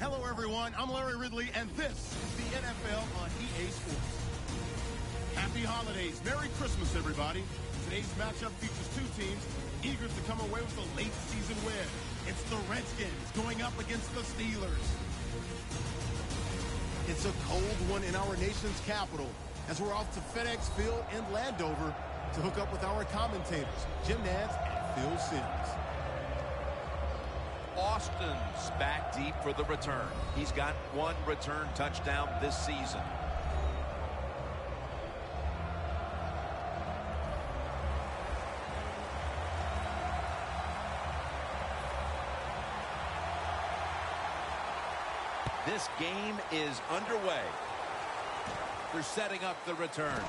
Hello, everyone. I'm Larry Ridley, and this is the NFL on EA Sports. Happy holidays. Merry Christmas, everybody. Today's matchup features two teams eager to come away with a late season win. It's the Redskins going up against the Steelers. It's a cold one in our nation's capital as we're off to FedEx Field in Landover to hook up with our commentators, Jim Nantz and Phil Simms. Austin's back deep for the return. He's got one return touchdown this season. This game is underway. They're setting up the return.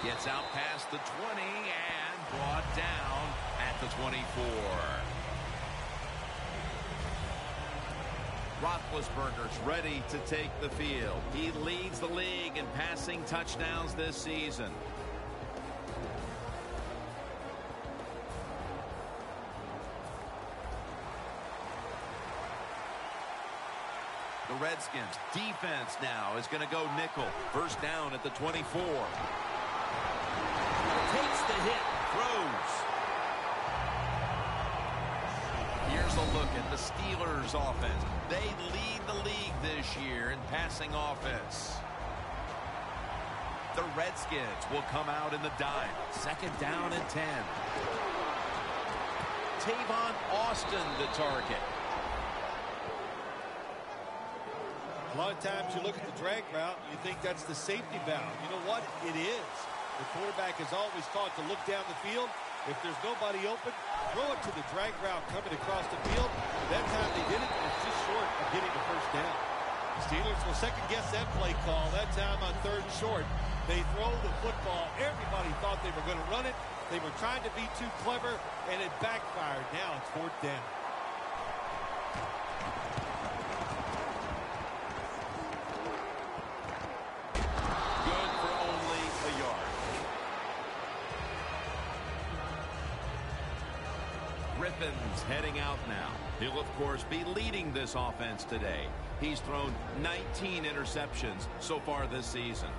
Gets out past the 20 and brought down at the 24. Roethlisberger's ready to take the field. He leads the league in passing touchdowns this season. The Redskins defense now is going to go nickel. First down at the 24. Takes the hit, throws. Here's a look at the Steelers offense. They lead the league this year in passing offense. The Redskins will come out in the dime. Second down and 10. Tavon Austin the target. A lot of times you look at the drag route and you think that's the safety valve. You know what? It is. The quarterback is always taught to look down the field. If there's nobody open, throw it to the drag route coming across the field. That time they did it, and it's just short of getting the first down. The Steelers will second-guess that play call. That time on third and short, they throw the football. Everybody thought they were going to run it. They were trying to be too clever, and it backfired. Now it's fourth down. Griffin's heading out now. He'll, of course, be leading this offense today. He's thrown 19 interceptions so far this season.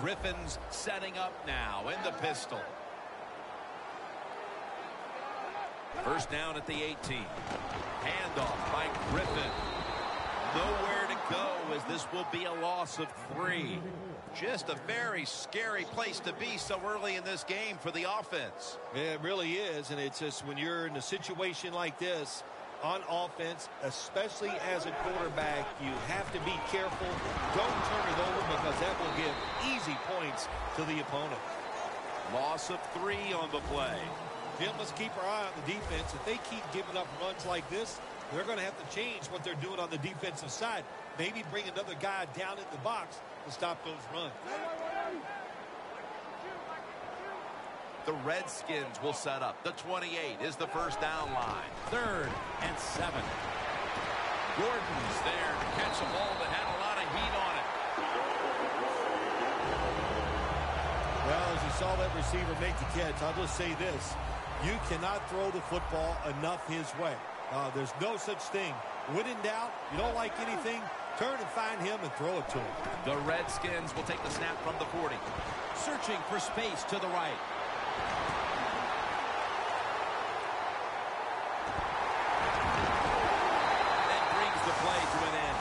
Griffin's setting up now in the pistol. First down at the 18. Handoff by Griffin. Nowhere to go as this will be a loss of 3. Just a very scary place to be so early in this game for the offense. Yeah, it really is, and it's just when you're in a situation like this on offense, especially as a quarterback, you have to be careful. Don't turn it over because that will give easy points to the opponent. Loss of 3 on the play. Jim, let's keep our eye on the defense. If they keep giving up runs like this, they're going to have to change what they're doing on the defensive side. Maybe bring another guy down in the box to stop those runs. The Redskins will set up. The 28 is the first down line. Third and 7. Gordon's there to catch a ball that had a lot of heat on it. Well, as you saw that receiver make the catch, I'll just say this. You cannot throw the football enough his way. There's no such thing. When in doubt, you don't like anything, turn and find him and throw it to him. The Redskins will take the snap from the 40. Searching for space to the right. That brings the play to an end.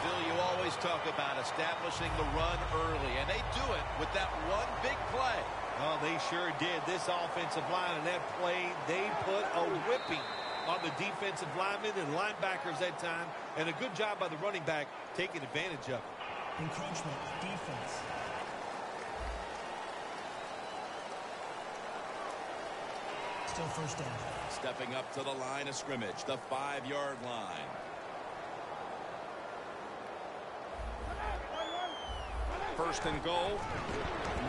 Phil, you always talk about establishing the run early, and they do it with that one big play. Oh, they sure did. This offensive line and that play, they put a whipping on the defensive linemen and linebackers that time. And a good job by the running back taking advantage of it. Encroachment, defense. Still first down. Stepping up to the line of scrimmage, the 5-yard line. First and goal.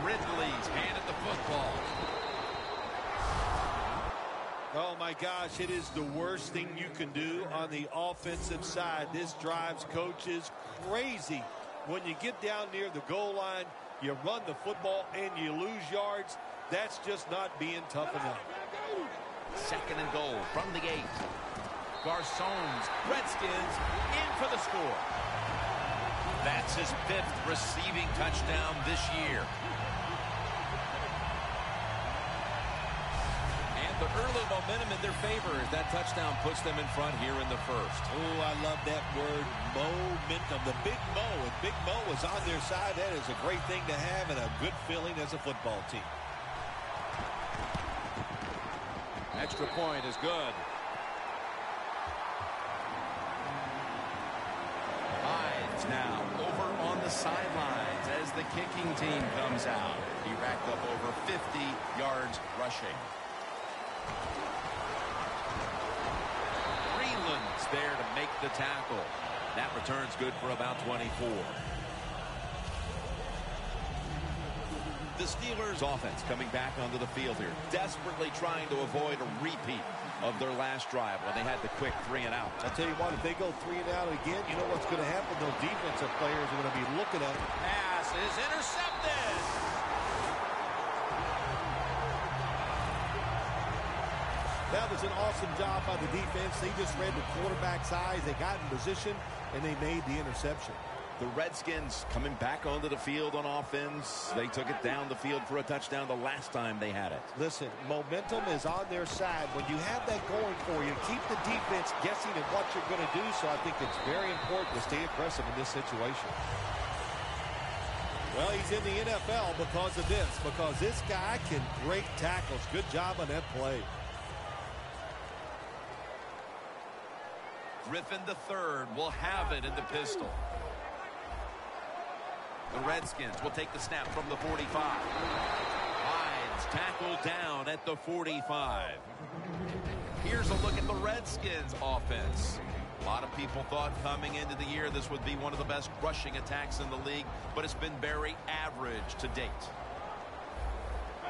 Ridley's handed the football. Oh, my gosh, it is the worst thing you can do on the offensive side. This drives coaches crazy. When you get down near the goal line, you run the football and you lose yards. That's just not being tough enough. 2nd and goal from the 8. Garçons, Redskins, in for the score. That's his 5th receiving touchdown this year. And the early momentum in their favor as that touchdown puts them in front here in the 1st. Oh, I love that word, momentum. The Big Mo, and Big Mo is on their side. That is a great thing to have and a good feeling as a football team. Extra point is good. Hines now over on the sidelines as the kicking team comes out. He racked up over 50 yards rushing. Greenland's there to make the tackle. That return's good for about 24. The Steelers offense coming back onto the field here, desperately trying to avoid a repeat of their last drive when they had the quick 3 and out. I'll tell you what, if they go 3 and out again, you know what's going to happen? Those defensive players are going to be looking at it. Pass is intercepted. That was an awesome job by the defense. They just read the quarterback's eyes. They got in position, and they made the interception. The Redskins coming back onto the field on offense. They took it down the field for a touchdown the last time they had it. Listen, momentum is on their side. When you have that going for you, keep the defense guessing at what you're going to do. So I think it's very important to stay aggressive in this situation. Well, he's in the NFL because of this, because this guy can break tackles. Good job on that play. Griffin III will have it in the pistol. The Redskins will take the snap from the 45. Hines tackled down at the 45. Here's a look at the Redskins offense. A lot of people thought coming into the year this would be one of the best rushing attacks in the league, but it's been very average to date.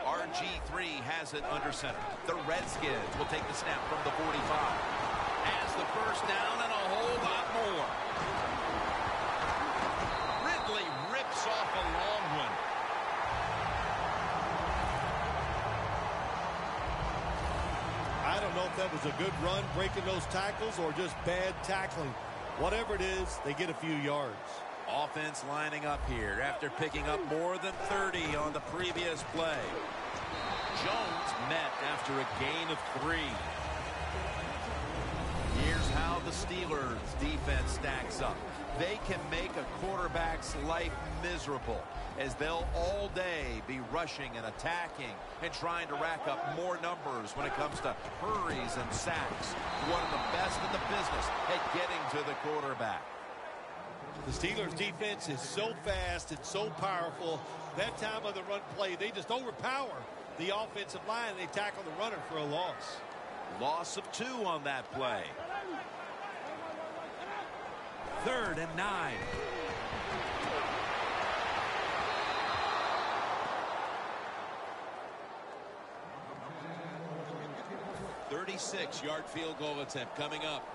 RG3 has it under center. The Redskins will take the snap from the 45. Has the first down and a whole lot more. Ridley rips off a long one. I don't know if that was a good run breaking those tackles or just bad tackling. Whatever it is, they get a few yards. Offense lining up here after picking up more than 30 on the previous play. Jones met after a gain of 3. Here's how the Steelers defense stacks up. They can make a quarterback's life miserable as they'll all day be rushing and attacking and trying to rack up more numbers when it comes to hurries and sacks. One of the best in the business at getting to the quarterback. The Steelers defense is so fast and so powerful. That time of the run play, they just overpower the offensive line. They tackle the runner for a loss. Loss of 2 on that play. 3rd and 9. A 36-yard field goal attempt coming up.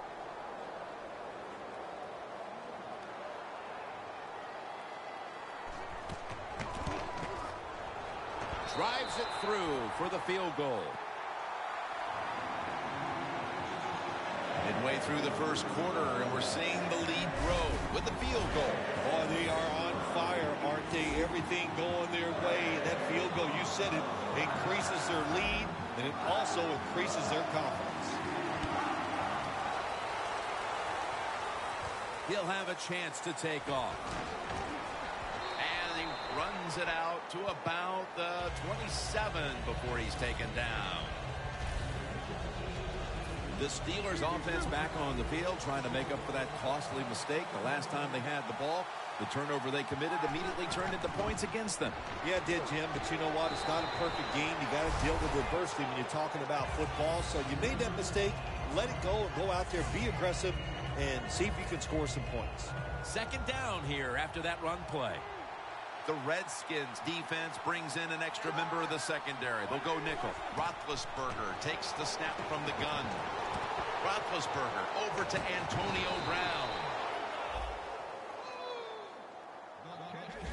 Drives it through for the field goal. Midway through the first quarter, and we're seeing the lead grow with the field goal. Boy, they are on fire, aren't they? Everything going their way. And that field goal, you said it, increases their lead, and it also increases their confidence. He'll have a chance to take off. And he runs it out to about the 27 before he's taken down. The Steelers offense back on the field trying to make up for that costly mistake. The last time they had the ball, the turnover they committed immediately turned into points against them. Yeah, it did, Jim, but you know what? It's not a perfect game. You got to deal with adversity when you're talking about football. So you made that mistake, let it go, and go out there, be aggressive, and see if you can score some points. 2nd down here after that run play. The Redskins defense brings in an extra member of the secondary. They'll go nickel. Roethlisberger takes the snap from the gun. Roethlisberger over to Antonio Brown.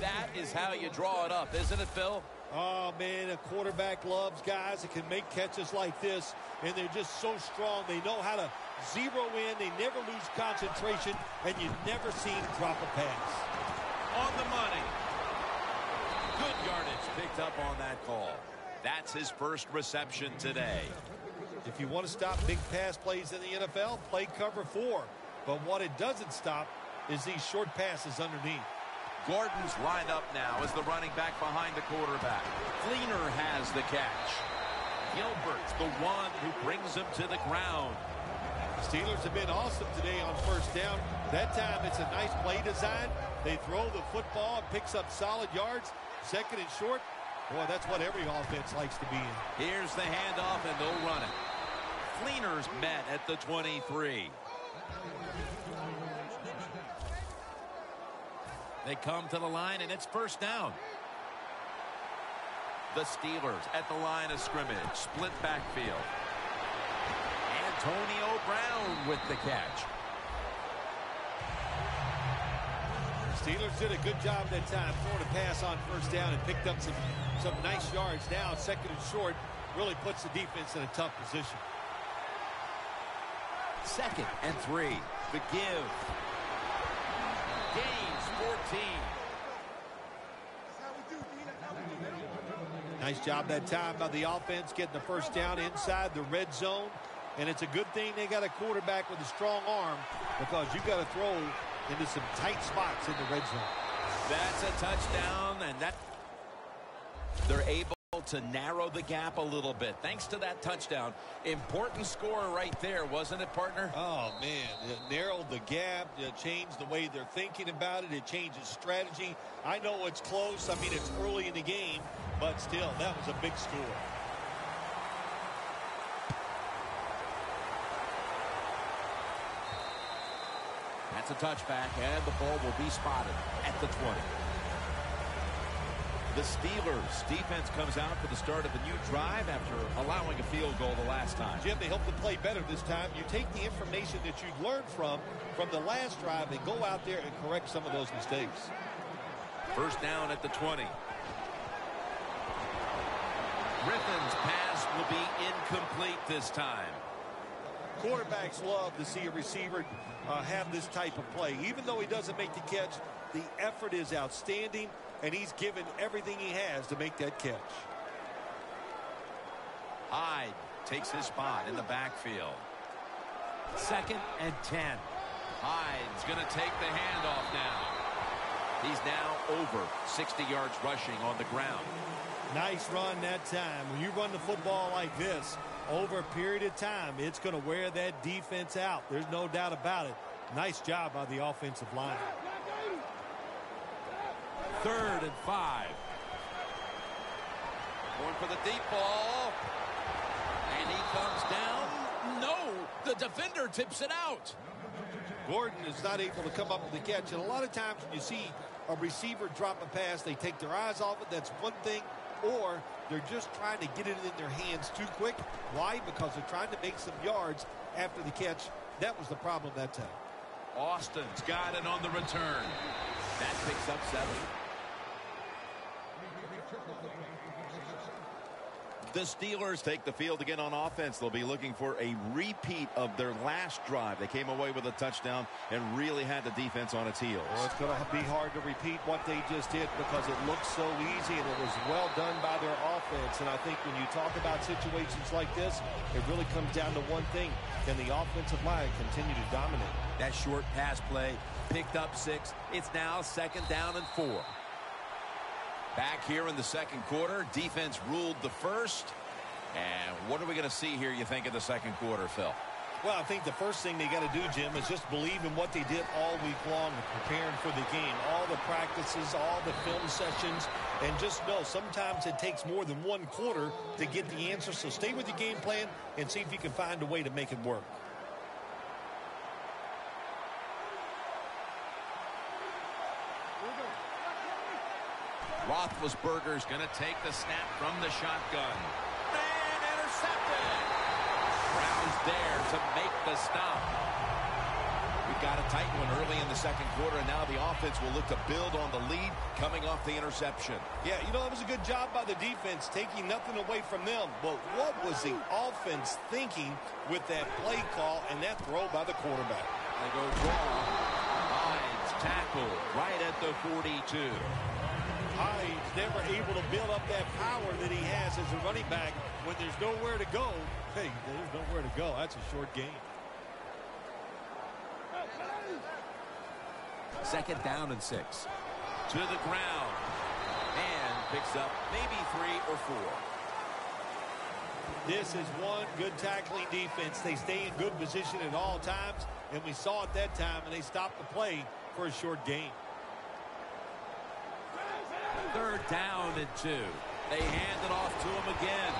That is how you draw it up, isn't it, Phil? Oh, man, a quarterback loves guys that can make catches like this, and they're just so strong. They know how to zero in. They never lose concentration, and you never see him drop a pass. On the money. Good yardage picked up on that call. That's his first reception today. If you want to stop big pass plays in the NFL, play cover 4. But what it doesn't stop is these short passes underneath. Gordon's lined up now as the running back behind the quarterback. Fleener has the catch. Gilbert's the one who brings him to the ground. Steelers have been awesome today on first down. That time it's a nice play design. They throw the football, picks up solid yards. Second and short. Boy, that's what every offense likes to be in. Here's the handoff, and they'll run it. Fleener's met at the 23. They come to the line, and it's first down. The Steelers at the line of scrimmage. Split backfield. Antonio Brown with the catch. Steelers did a good job that time throwing a pass on first down and picked up some nice yards. Now second and short really puts the defense in a tough position. 2nd and 3. The give. Gains 14. Nice job that time by the offense getting the first down inside the red zone. And it's a good thing they got a quarterback with a strong arm, because you got to throw into some tight spots in the red zone. That's a touchdown, and that they're able to narrow the gap a little bit thanks to that touchdown. Important score right there, wasn't it, partner? Oh, man. It narrowed the gap. It changed the way they're thinking about it. It changes strategy. I know it's close. I mean, it's early in the game, but still, that was a big score. That's a touchback, and the ball will be spotted at the 20. The Steelers defense comes out for the start of a new drive after allowing a field goal the last time. Jim, they hope to play better this time. You take the information that you learned from the last drive and go out there and correct some of those mistakes. First down at the 20. Griffin's pass will be incomplete this time. Quarterbacks love to see a receiver have this type of play. Even though he doesn't make the catch, the effort is outstanding, and he's given everything he has to make that catch. Hyde takes his spot in the backfield. 2nd and 10. Hyde's going to take the handoff now. He's now over 60 yards rushing on the ground. Nice run that time. When you run the football like this, over a period of time, it's going to wear that defense out. There's no doubt about it. Nice job by the offensive line. 3rd and 5. Going for the deep ball. And he comes down. No, the defender tips it out. Gordon is not able to come up with the catch. And a lot of times when you see a receiver drop a pass, they take their eyes off it. That's one thing. Or they're just trying to get it in their hands too quick. Why? Because they're trying to make some yards after the catch. That was the problem that time. Austin's got it on the return. That picks up 7. The Steelers take the field again on offense. They'll be looking for a repeat of their last drive. They came away with a touchdown and really had the defense on its heels. Well, it's going to be hard to repeat what they just did because it looked so easy and it was well done by their offense. And I think when you talk about situations like this, it really comes down to one thing. Can the offensive line continue to dominate? That short pass play picked up 6. It's now 2nd down and 4. Back here in the second quarter, defense ruled the first. And what are we going to see here, you think, in the second quarter, Phil? Well, I think the first thing they got to do, Jim, is just believe in what they did all week long, preparing for the game. All the practices, all the film sessions, and just know sometimes it takes more than one quarter to get the answer. So stay with your game plan and see if you can find a way to make it work. Roethlisberger's going to take the snap from the shotgun. And intercepted. Brown's there to make the stop. We've got a tight one early in the second quarter, and now the offense will look to build on the lead coming off the interception. Yeah, you know, it was a good job by the defense, taking nothing away from them. But what was the offense thinking with that play call and that throw by the quarterback? They go draw. Hines tackled right at the 42. Hines never able to build up that power that he has as a running back when there's nowhere to go. Hey, there's nowhere to go. That's a short game. Second down and 6. To the ground. And picks up maybe 3 or 4. This is one good tackling defense. They stay in good position at all times, and we saw it that time, and they stopped the play for a short gain. Third down and 2. They hand it off to him again.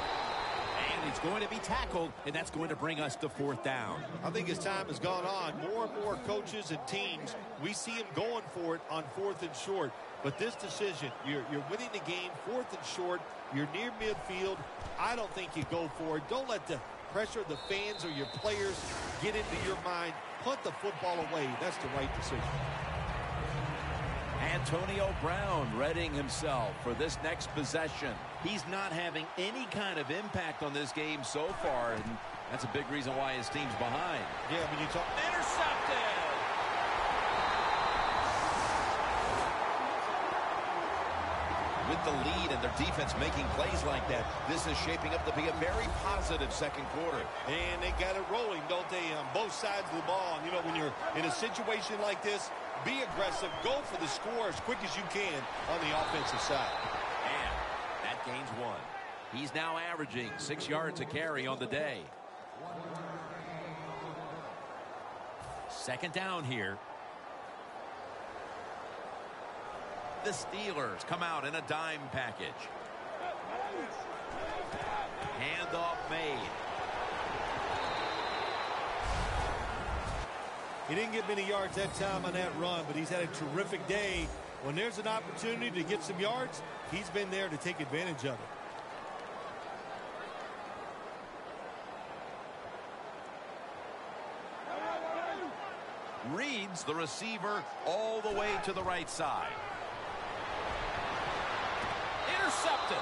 And he's going to be tackled, and that's going to bring us to fourth down. I think as time has gone on, more and more coaches and teams, we see them going for it on 4th and short. But this decision, you're winning the game, 4th and short, you're near midfield. I don't think you go for it. Don't let the pressure of the fans or your players get into your mind. Punt the football away. That's the right decision. Antonio Brown readying himself for this next possession. He's not having any kind of impact on this game so far, and that's a big reason why his team's behind. Yeah, when you talk... Intercepted! With the lead and their defense making plays like that, this is shaping up to be a very positive second quarter. And they got it rolling, don't they, on both sides of the ball. And, you know, when you're in a situation like this, be aggressive, go for the score as quick as you can on the offensive side. And that gains 1. He's now averaging 6 yards a carry on the day. Second down here. The Steelers come out in a dime package. Handoff made. He didn't get many yards that time on that run, but he's had a terrific day. When there's an opportunity to get some yards, he's been there to take advantage of it. Reads the receiver all the way to the right side. Intercepted.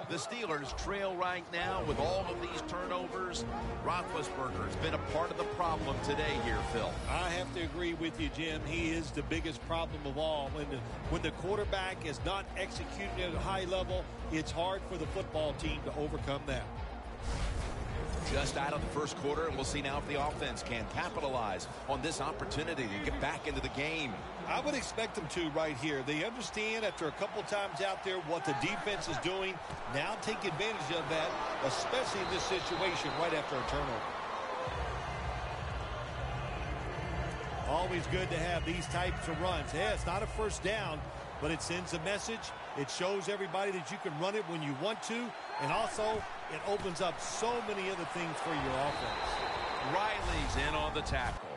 The Steelers trail right now with all of these turnovers. Roethlisberger's been a part of the problem today here, Phil. I have to agree with you, Jim. He is the biggest problem of all. When the quarterback is not executing at a high level, it's hard for the football team to overcome that. Just out of the first quarter, and we'll see now if the offense can capitalize on this opportunity to get back into the game. I would expect them to right here. They understand after a couple times out there what the defense is doing. Now take advantage of that, especially in this situation right after a turnover. Always good to have these types of runs. Yeah, it's not a first down, but it sends a message. It shows everybody that you can run it when you want to, and also it opens up so many other things for your offense. Riley's in on the tackle.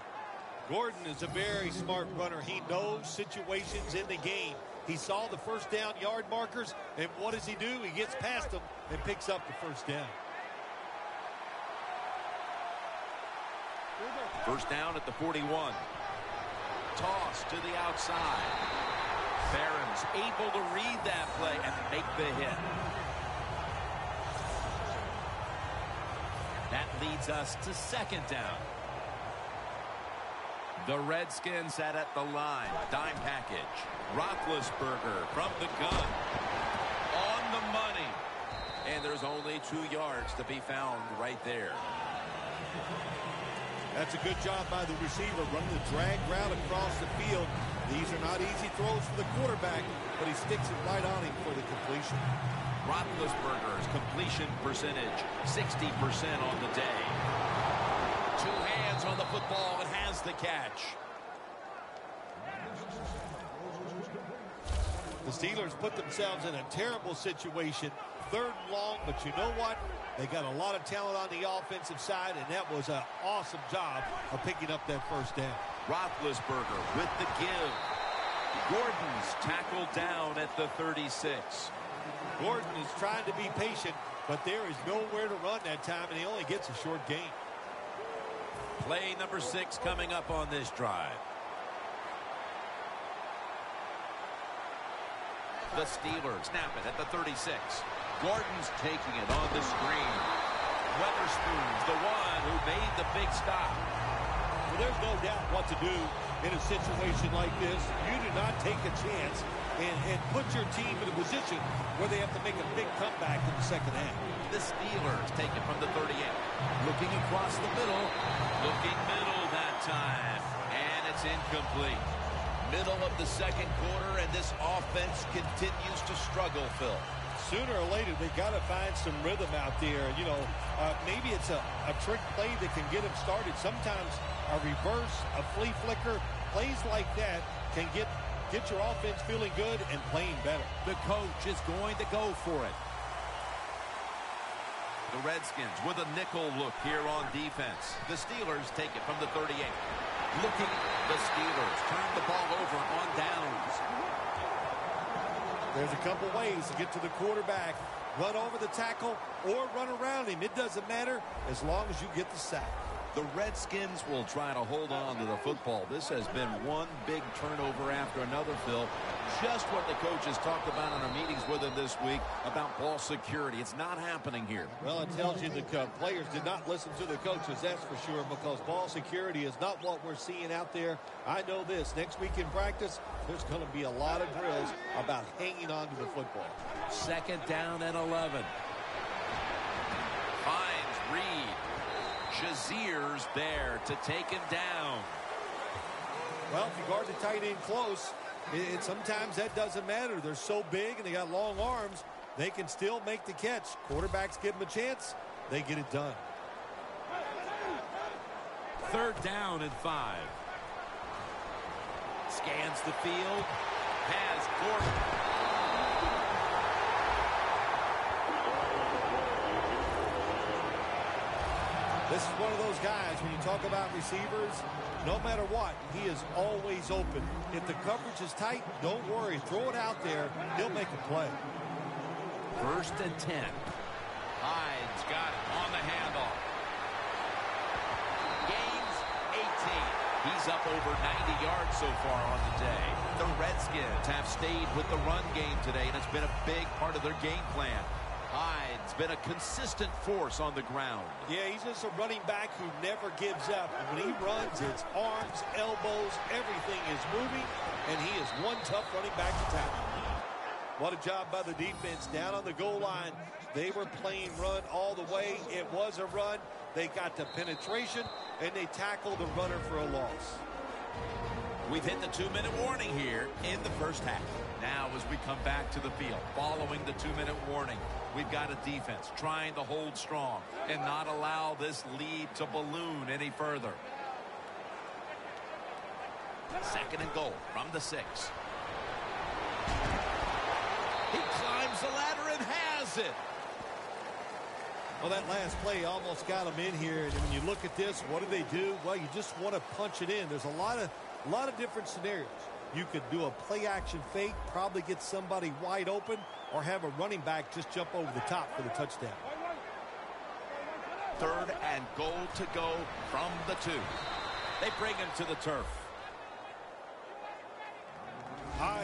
Gordon is a very smart runner. He knows situations in the game. He saw the first down yard markers, and what does he do? He gets past them and picks up the first down. First down at the 41. Toss to the outside. Barron's able to read that play and make the hit. That leads us to second down. The Redskins set at the line. Dime package. Roethlisberger from the gun. On the money. And there's only 2 yards to be found right there. That's a good job by the receiver, running the drag route across the field. These are not easy throws for the quarterback, but he sticks it right on him for the completion. Roethlisberger's completion percentage, 60% on the day. 2 hands on the football and has the catch. The Steelers put themselves in a terrible situation. 3rd and long, but you know what? They got a lot of talent on the offensive side, and that was an awesome job of picking up that 1st down. Roethlisberger with the give. Gordon's tackled down at the 36. Gordon is trying to be patient, but there is nowhere to run that time, and he only gets a short gain. Play number 6 coming up on this drive. The Steelers snap it at the 36. Gordon's taking it on the screen. Weatherspoon's the one who made the big stop. Well, there's no doubt what to do in a situation like this. You do not take a chance and put your team in a position where they have to make a big comeback in the 2nd half. The Steelers take it from the 38. Looking across the middle. Looking middle that time. And it's incomplete. Middle of the 2nd quarter, and this offense continues to struggle, Phil. Sooner or later, they got to find some rhythm out there. You know, maybe it's a trick play that can get them started. Sometimes a reverse, a flea flicker, plays like that can get your offense feeling good and playing better. The coach is going to go for it. The Redskins with a nickel look here on defense. The Steelers take it from the 38. Looking, the Steelers turn the ball over on downs. There's a couple ways to get to the quarterback. Run over the tackle or run around him. It doesn't matter as long as you get the sack. The Redskins will try to hold on to the football. This has been one big turnover after another, Phil. Just what the coaches talked about in our meetings with him this week about ball security. It's not happening here. Well, it tells you the players did not listen to the coaches, that's for sure, because ball security is not what we're seeing out there. I know this. Next week in practice, there's going to be a lot of drills about hanging on to the football. 2nd down and 11. Finds Reed. Shazier's there to take him down. Well, if you guard the tight end close, sometimes that doesn't matter. They're so big and they got long arms, they can still make the catch. Quarterbacks give them a chance, they get it done. 3rd down and 5. Scans the field. Has Gordon. This is one of those guys, when you talk about receivers, no matter what, he is always open. If the coverage is tight, don't worry. Throw it out there. He'll make a play. 1st and 10. Hyde's got it on the handoff. Gains 18. He's up over 90 yards so far on the day. The Redskins have stayed with the run game today, and it's been a big part of their game plan. Hyde's been a consistent force on the ground. Yeah, he's just a running back who never gives up. When he runs, it's arms, elbows, everything is moving, and he is one tough running back to tackle. What a job by the defense down on the goal line. They were playing run all the way. It was a run. They got the penetration, and they tackled the runner for a loss. We've hit the 2-minute warning here in the 1st half. Now as we come back to the field, following the 2-minute warning, we've got a defense trying to hold strong and not allow this lead to balloon any further. 2nd and goal from the 6. He climbs the ladder and has it. Well, that last play almost got him in here. And when you look at this, what do they do? Well, you just want to punch it in. There's a lot of different scenarios. You could do a play-action fake, probably get somebody wide open, or have a running back just jump over the top for the touchdown. 3rd and goal to go from the 2. They bring him to the turf.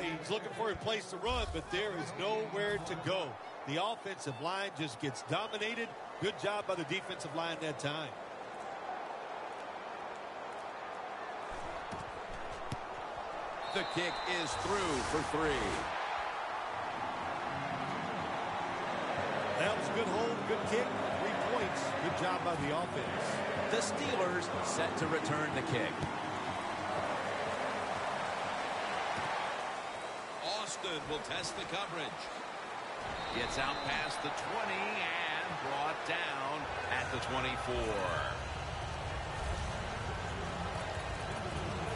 He's looking for a place to run, but there is nowhere to go. The offensive line just gets dominated. Good job by the defensive line that time. The kick is through for 3. That was a good hold, good kick, 3 points. Good job by the offense. The Steelers set to return the kick. Austin will test the coverage. Gets out past the 20 and brought down at the 24.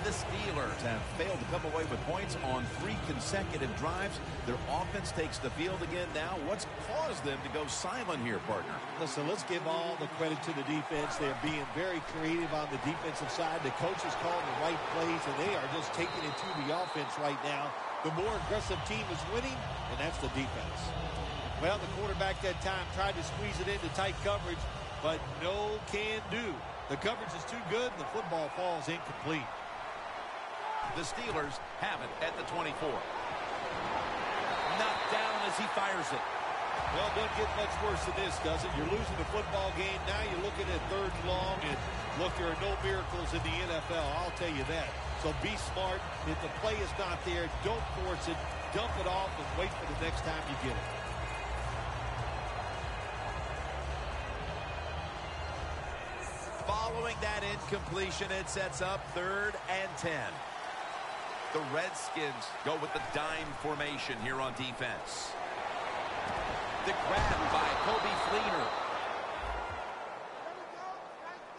The The Steelers have failed to come away with points on 3 consecutive drives. Their offense takes the field again now. What's caused them to go silent here, partner? Listen, let's give all the credit to the defense. They're being very creative on the defensive side. The coaches calling the right plays, and they are just taking it to the offense right now. The more aggressive team is winning, and that's the defense. Well, the quarterback that time tried to squeeze it into tight coverage, but no can do. The coverage is too good, and the football falls incomplete. The Steelers have it at the 24. Knocked down as he fires it. Well, it doesn't get much worse than this, does it? You're losing the football game. Now you're looking at 3rd and long, and look, there are no miracles in the NFL. I'll tell you that. So be smart. If the play is not there, don't force it. Dump it off and wait for the next time you get it. Following that incompletion, it sets up 3rd and 10. The Redskins go with the dime formation here on defense. The grab by Kobe Fleener.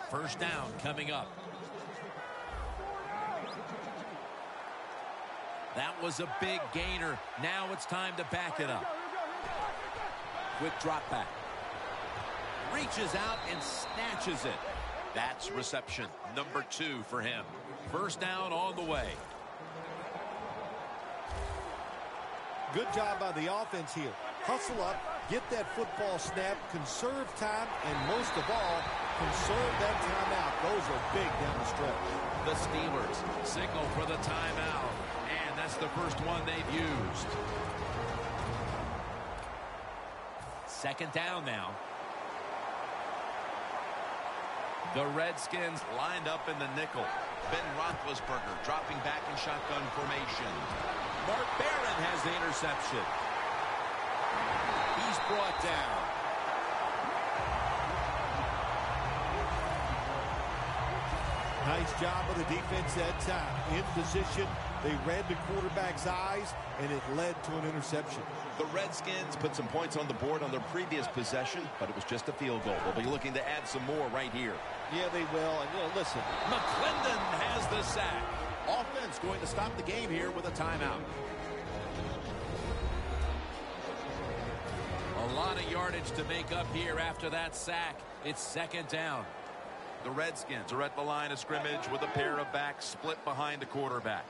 First down coming up. That was a big gainer. Now it's time to back it up. Quick drop back. Reaches out and snatches it. That's reception number 2 for him. First down on the way. Good job by the offense here. Hustle up, get that football snap, conserve time, and most of all, conserve that timeout. Those are big down the stretch. The Steelers signal for the timeout, and that's the first one they've used. Second down now. The Redskins lined up in the nickel. Ben Roethlisberger dropping back in shotgun formation. Mark Barron has the interception. He's brought down. Nice job of the defense that time. In position, they read the quarterback's eyes, and it led to an interception. The Redskins put some points on the board on their previous possession, but it was just a field goal. They'll be looking to add some more right here. Yeah, they will. And, listen. McClendon has the sack. Offense going to stop the game here with a timeout. A lot of yardage to make up here after that sack. It's second down. The Redskins are at the line of scrimmage with a pair of backs split behind the quarterback.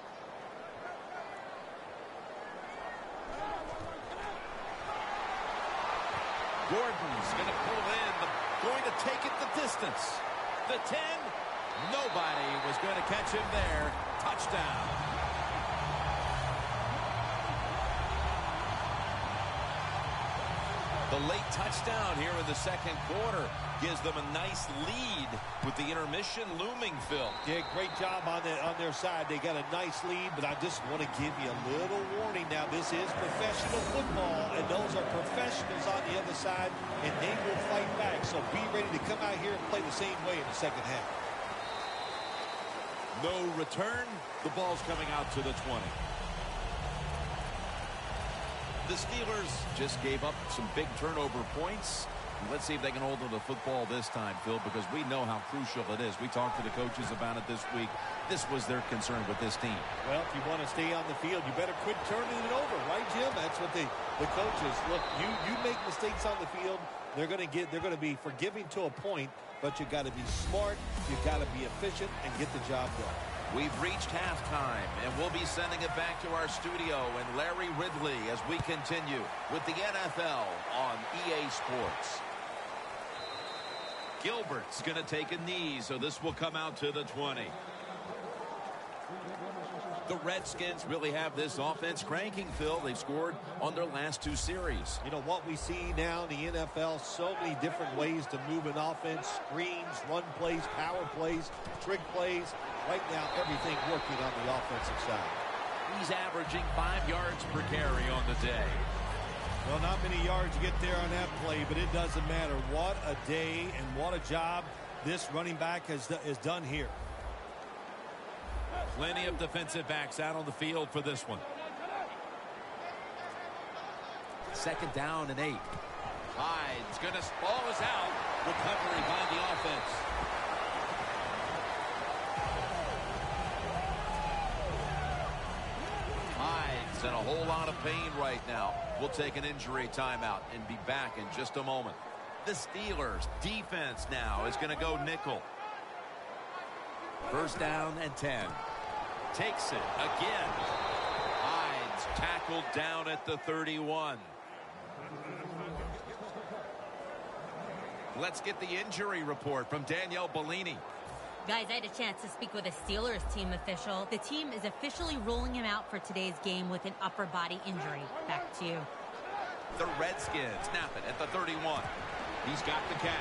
Gordon's going to pull in, going to take it the distance. The 10, nobody was going to catch him there. Touchdown. The late touchdown here in the second quarter gives them a nice lead with the intermission looming, Phil. Yeah, great job on their side. They got a nice lead, but I just want to give you a little warning now. This is professional football, and those are professionals on the other side, and they will fight back. So be ready to come out here and play the same way in the second half. No return. The ball's coming out to the 20. The Steelers just gave up some big turnover points. Let's see if they can hold on to the football this time, Phil, because we know how crucial it is. We talked to the coaches about it this week. This was their concern with this team. Well, if you want to stay on the field, you better quit turning it over, right, Jim? That's what the coaches look. You make mistakes on the field, they're going to be forgiving to a point, but you got to be smart, you got to be efficient, and get the job done. We've reached halftime, and we'll be sending it back to our studio and Larry Ridley as we continue with the NFL on EA Sports. Gilbert's going to take a knee, so this will come out to the 20. The Redskins really have this offense cranking, Phil. They've scored on their last 2 series. You know, what we see now in the NFL, so many different ways to move an offense. Screens, run plays, power plays, trick plays. Right now, everything working on the offensive side. He's averaging 5 yards per carry on the day. Well, not many yards to get there on that play, but it doesn't matter. What a day and what a job this running back has done here. Plenty of defensive backs out on the field for this one. Second down and 8. Hyde's going to ball is out. Recovery by the offense. lot of pain right now. We'll take an injury timeout and be back in just a moment. The Steelers defense now is going to go nickel. First down and 10. Takes it again. Hides tackled down at the 31. Let's get the injury report from Danielle Bellini. Guys, I had a chance to speak with a Steelers team official. The team is officially ruling him out for today's game with an upper body injury. Back to you. The Redskins snap it at the 31. He's got the catch.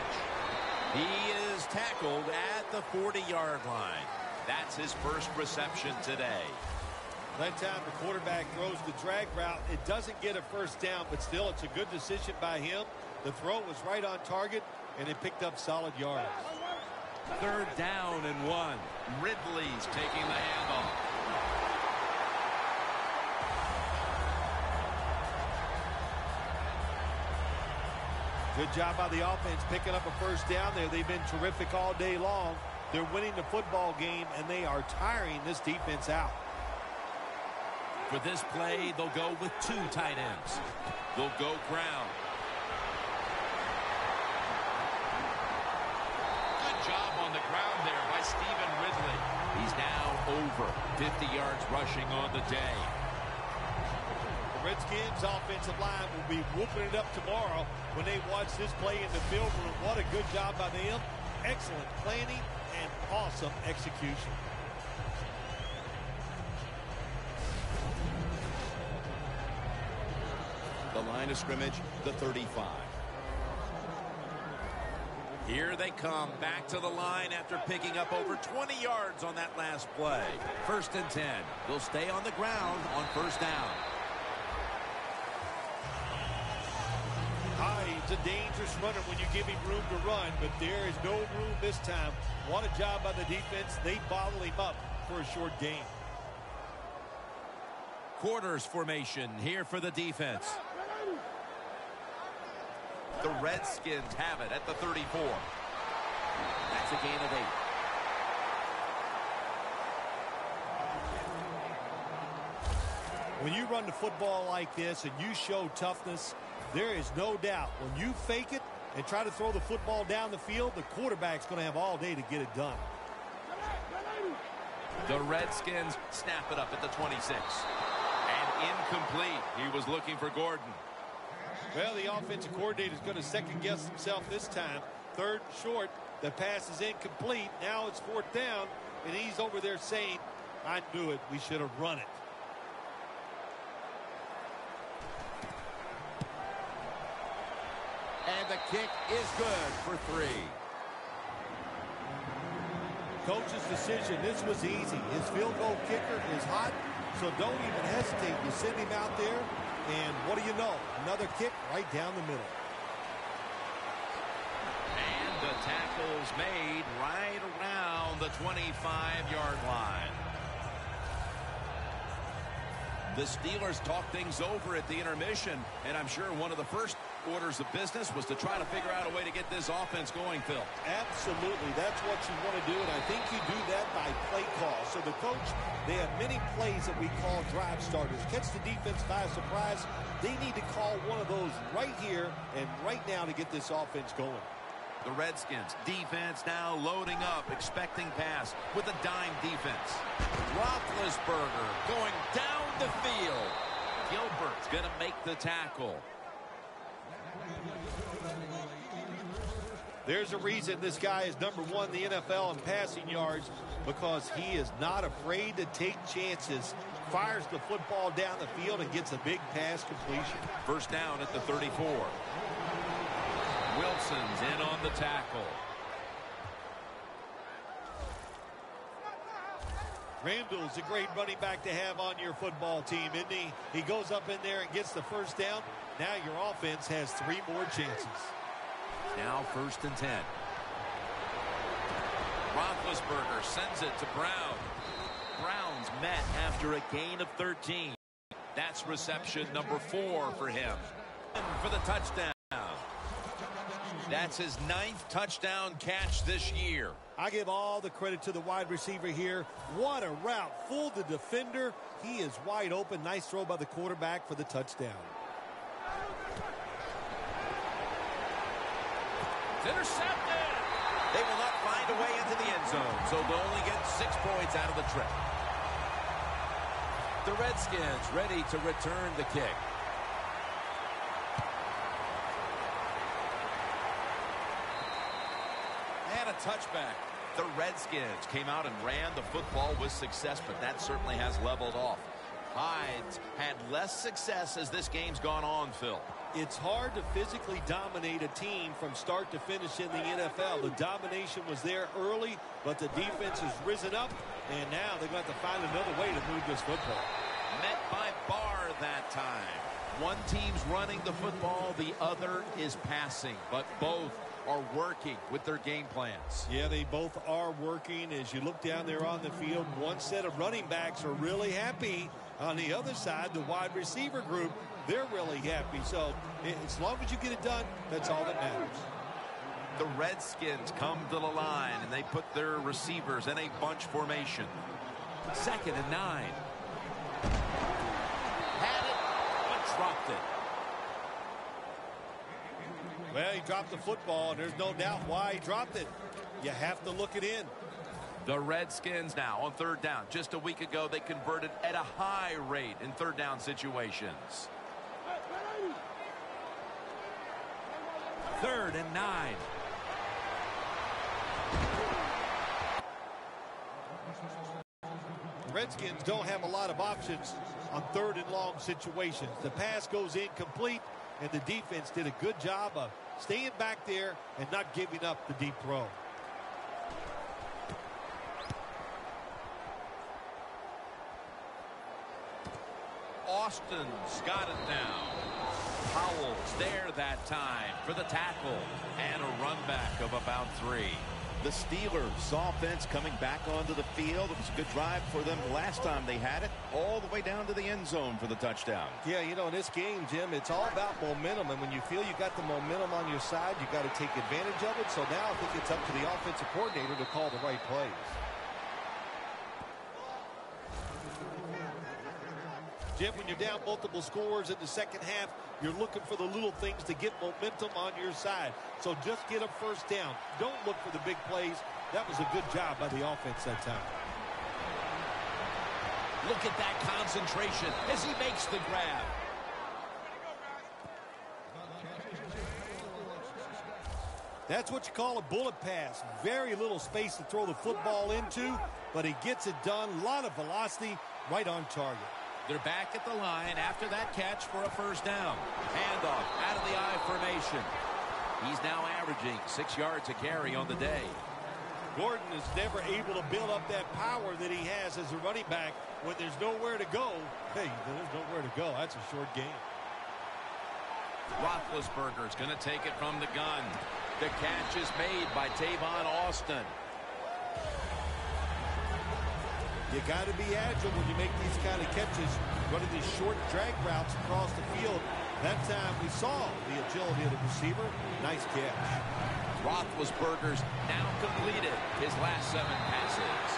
He is tackled at the 40-yard line. That's his first reception today. That time the quarterback throws the drag route. It doesn't get a first down, but still it's a good decision by him. The throw was right on target, and it picked up solid yards. Third down and 1. Ridley's taking the handoff. Good job by the offense picking up a first down there. They've been terrific all day long. They're winning the football game, and they are tiring this defense out. For this play, they'll go with 2 tight ends. They'll go ground. Job on the ground there by Stephen Ridley. He's now over 50 yards rushing on the day. The Redskins offensive line will be whooping it up tomorrow when they watch this play in the film room. What a good job by them. Excellent planning and awesome execution. The line of scrimmage, the 35. Here they come back to the line after picking up over 20 yards on that last play. First and 10. They'll stay on the ground on first down. He's a dangerous runner when you give him room to run, but there is no room this time. What a job by the defense. They bottle him up for a short gain. Quarters formation here for the defense. The Redskins have it at the 34. That's a gain of 8. When you run the football like this and you show toughness, there is no doubt when you fake it and try to throw the football down the field, the quarterback's going to have all day to get it done. The Redskins snap it up at the 26. And incomplete. He was looking for Gordon. Well, the offensive coordinator is going to second-guess himself this time. Third and short. The pass is incomplete. Now it's fourth down, and he's over there saying, I knew it. We should have run it. And the kick is good for 3. Coach's decision, this was easy. His field goal kicker is hot, so don't even hesitate. You send him out there, and what do you know? Another kick right down the middle. And the tackle's made right around the 25-yard line. The Steelers talked things over at the intermission, and I'm sure one of the first orders of business was to try to figure out a way to get this offense going, Phil. Absolutely. That's what you want to do, and I think you do that by play call. So the coach, they have many plays that we call drive starters. Catch the defense by surprise. They need to call one of those right here and right now to get this offense going. The Redskins defense now loading up, expecting pass with a dime defense. Roethlisberger going down the field. Gilbert's going to make the tackle. There's a reason this guy is number 1 in the NFL in passing yards, because he is not afraid to take chances, fires the football down the field, and gets a big pass completion. First down at the 34. Wilson's in on the tackle. Randall's a great running back to have on your football team, isn't he? He goes up in there and gets the first down. Now your offense has 3 more chances. Now first and 10. Roethlisberger sends it to Brown. Brown's met after a gain of 13. That's reception number 4 for him. And for the touchdown. That's his 9th touchdown catch this year. I give all the credit to the wide receiver here. What a route. Fooled the defender. He is wide open. Nice throw by the quarterback for the touchdown. It's intercepted. They will not find a way into the end zone, so they'll only get 6 points out of the trip. The Redskins ready to return the kick. And a touchback. The Redskins came out and ran the football with success, but that certainly has leveled off. Hides had less success as this game's gone on, Phil. It's hard to physically dominate a team from start to finish in the NFL. The domination was there early, but the defense has risen up, and now they're going to have to find another way to move this football. Met by Barr that time. One team's running the football, the other is passing, but both are working with their game plans. Yeah, they both are working. As you look down there on the field, one set of running backs are really happy. On the other side, the wide receiver group, they're really happy. So as long as you get it done, that's all that matters. The Redskins come to the line, and they put their receivers in a bunch formation. 2nd and 9. Had it, but dropped it. Well, he dropped the football, and there's no doubt why he dropped it. You have to look it in. The Redskins now on 3rd down. Just a week ago, they converted at a high rate in 3rd down situations. 3rd and 9. The Redskins don't have a lot of options on 3rd and long situations. The pass goes incomplete, and the defense did a good job of staying back there and not giving up the deep throw. Austin's got it now. Powell's there that time for the tackle and a run back of about 3. The Steelers' offense coming back onto the field. It was a good drive for them last time they had it, all the way down to the end zone for the touchdown. Yeah, you know, in this game, Jim, it's all about momentum. And when you feel you got the momentum on your side, you got to take advantage of it. So now I think it's up to the offensive coordinator to call the right plays. Jim, when you're down multiple scores in the second half, you're looking for the little things to get momentum on your side. So just get a first down. Don't look for the big plays. That was a good job by the offense that time. Look at that concentration as he makes the grab. That's what you call a bullet pass. Very little space to throw the football into, but he gets it done. A lot of velocity, right on target. They're back at the line after that catch for a first down. Handoff out of the I formation. He's now averaging 6 yards a carry on the day. Gordon is never able to build up that power that he has as a running back when there's nowhere to go. Hey, there's nowhere to go. That's a short game. Roethlisberger's going to take it from the gun. The catch is made by Tavon Austin. You got to be agile when you make these kind of catches, running these short drag routes across the field. That time we saw the agility of the receiver. Nice catch. Roethlisberger's now completed his last 7 passes.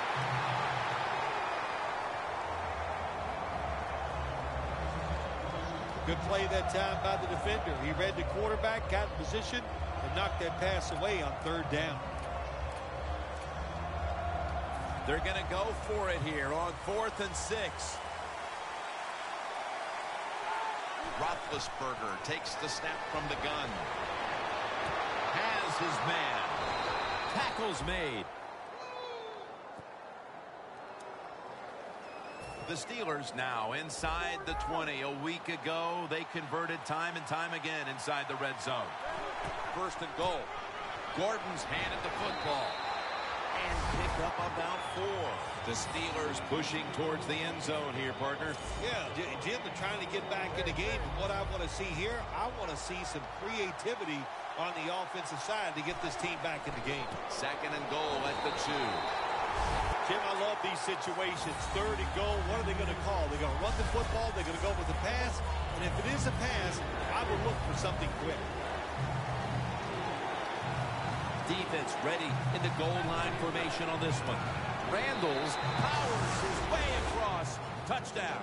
Good play that time by the defender. He read the quarterback, got in position, and knocked that pass away on 3rd down. They're going to go for it here on 4th and 6. Roethlisberger takes the snap from the gun. Has his man. Tackle's made. The Steelers now inside the 20. A week ago, they converted time and time again inside the red zone. 1st and goal. Gordon's handed the football. And pick up about 4. The Steelers pushing towards the end zone here, partner. Yeah, Jim, they're trying to get back in the game. And what I want to see here, I want to see some creativity on the offensive side to get this team back in the game. 2nd and goal at the 2. Jim, I love these situations. 3rd and goal, what are they going to call? They're going to run the football, they're going to go with a pass, and if it is a pass, I will look for something quick. Defense ready in the goal line formation on this one. Randall's powers his way across. Touchdown.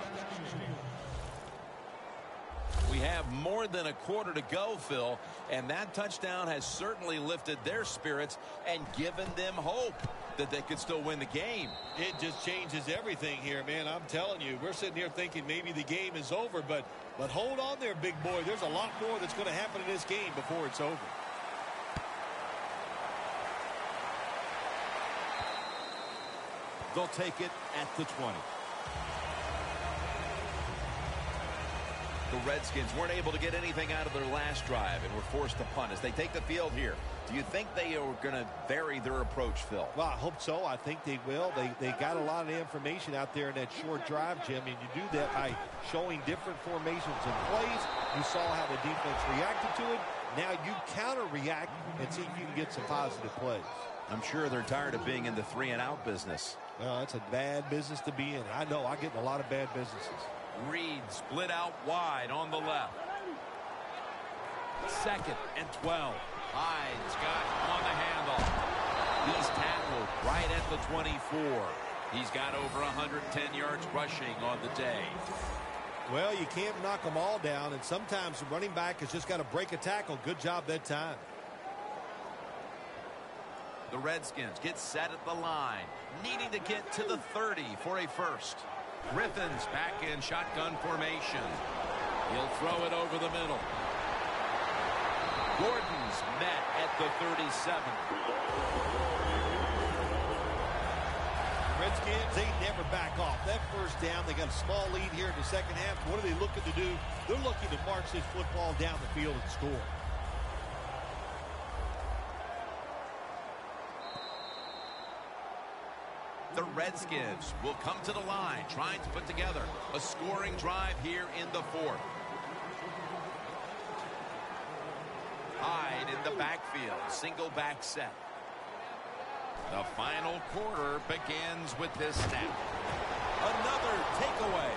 We have more than a quarter to go, Phil, and that touchdown has certainly lifted their spirits and given them hope that they could still win the game. It just changes everything here, man. I'm telling you, we're sitting here thinking maybe the game is over, but hold on there, big boy. There's a lot more that's going to happen in this game before it's over. They'll take it at the 20. The Redskins weren't able to get anything out of their last drive and were forced to punt as they take the field here. Do you think they are going to vary their approach, Phil? Well, I hope so. I think they will. They got a lot of information out there in that short drive, Jim, and you do that by showing different formations and plays. You saw how the defense reacted to it. Now you counter-react and see if you can get some positive plays. I'm sure they're tired of being in the 3-and-out business. Well, that's a bad business to be in. I know. I get in a lot of bad businesses. Reed split out wide on the left. 2nd and 12. Hyde's got on the handle. He's tackled right at the 24. He's got over 110 yards rushing on the day. Well, you can't knock them all down, and sometimes the running back has just got to break a tackle. Good job that time. The Redskins get set at the line, needing to get to the 30 for a first. Griffin's back in shotgun formation. He'll throw it over the middle. Gordon's met at the 37. Redskins, they never back off. That first down, they got a small lead here in the second half. What are they looking to do? They're looking to march this football down the field and score. The Redskins will come to the line, trying to put together a scoring drive here in the 4th. Hyde in the backfield, single back set. The final quarter begins with this snap. Another takeaway.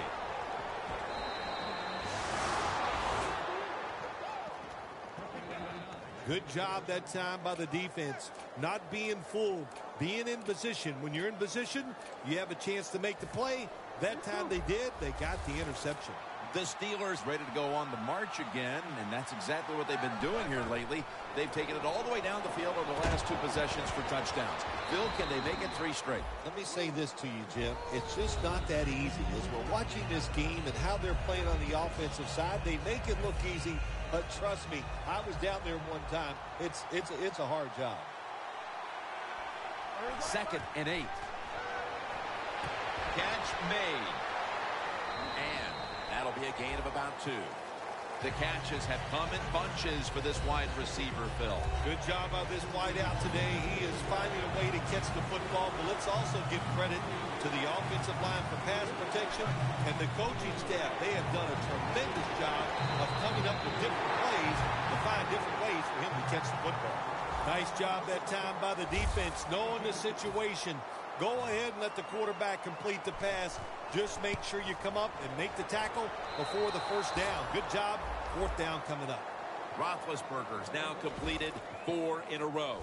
Good job that time by the defense. Not being fooled, being in position. When you're in position, you have a chance to make the play. That time they did. They got the interception. The Steelers ready to go on the march again, and that's exactly what they've been doing here lately. They've taken it all the way down the field over the last 2 possessions for touchdowns. Phil, can they make it 3 straight? Let me say this to you, Jim. It's just not that easy. As we're watching this game and how they're playing on the offensive side, they make it look easy. But trust me, I was down there one time. It's a hard job. 2nd and 8. Catch made. And that'll be a gain of about 2. The catches have come in bunches for this wide receiver, Phil. Good job by this wideout today. He is finding a way to catch the football, but let's also give credit to the offensive line for pass protection and the coaching staff. They have done a tremendous job of coming up with different plays to find different ways for him to catch the football. Nice job that time by the defense, knowing the situation. Go ahead and let the quarterback complete the pass. Just make sure you come up and make the tackle before the first down. Good job. 4th down coming up. Roethlisberger's now completed 4 in a row.